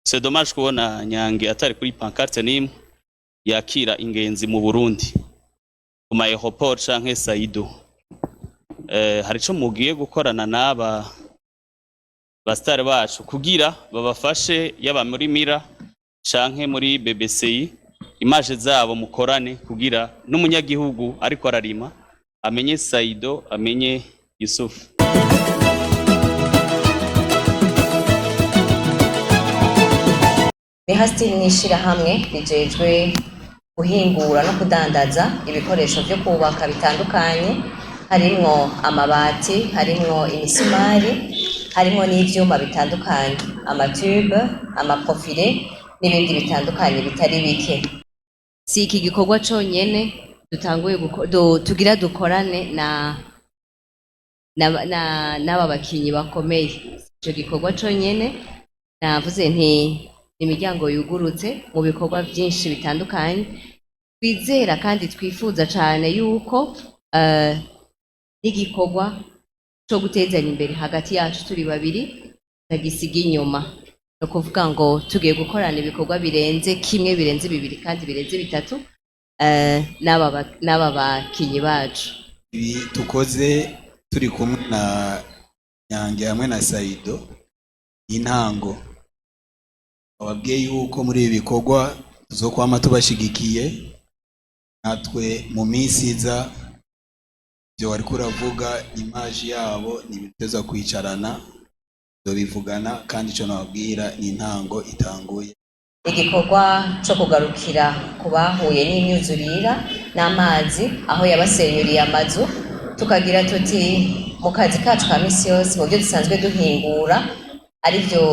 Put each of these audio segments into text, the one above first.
C'est dommage kubona Nyange atari kuri pancarte nimwe yakira ingenzi mu Burundi ku ma aéroport canke Saido. Hari ico mugiye gukorana n'aba bastar bacu kugira babafashe yaba muri Mira canke muri BBCI image zabo mukorane kugira n'umunyagihugu ariko ararima amenye Saido amenye Yusuf. Mihastil nishira hamwe rijejwe guhingura no kudandaza ibikoresho byo kubaka bitandukanye, harimwo amabati, harimwo imisumari, harimwo n'ivyuma bitandukanye, amatube, amaprofile n'ibindi bitandukanye bitari bike. Si iki gikorwa conyene dutanguye tugira dukorane n'aba bakinyi bakomeye. Ico gikorwa conyene navuze nti imiryango yugurutse mu bikorwa byinshi bitandukanye, twizera kandi twifuza cyane yuko n'igikorwa cyo gutezanya imbere hagati yacu turi babiri tagisiga inyuma. No kuvuga ngo tugiye gukorana ibikorwa birenze kimwe, birenze bibiri kandi birenze bitatu n'aba bakinyi bacu. Ibi tukoze turi kumwe na Nyange hamwe na Saido intango, ababwiye yuko muri ibi bikorwa tuzokwama tubashigikiye, natwe mu minsi iza byo wari kuravuga image yabo nibiteza kwicarana dobivugana, kandi ico nababwira ni intango itanguye. Igikorwa cyo kugarukira kubahuye n'imyuzurira n'amazi aho yabasenyuriye amazu, tukagira tuti mu kazi kacu ka misi yose mu byo dusanzwe duhingura ari byo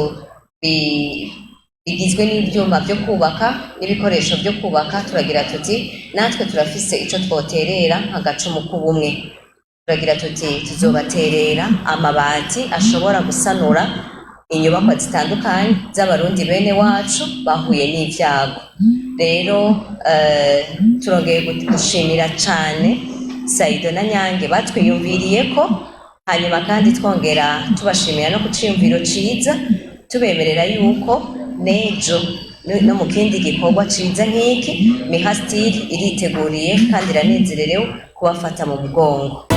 bigizwe n'ibyuma byo kubaka n'ibikoresho byo kubaka, turagira tuti natwe turafise ico twoterera nk'agacumu k'ubumwe. Turagira tuti tuzobaterera amabati ashobora gusanura inyubakwa zitandukanye z'abarundi bene wacu bahuye n'ivyago. Rero turongeye gushimira cane Saido na Nyange batwiyumviriyeko, hanyuma kandi twongera tubashimira no kuciyumviro ciza, tubemerera yuko nejo no mu kindi gikorwa ciza nk'iki Mihastil iriteguriye kandi iranezererewe kubafata mu mugongo.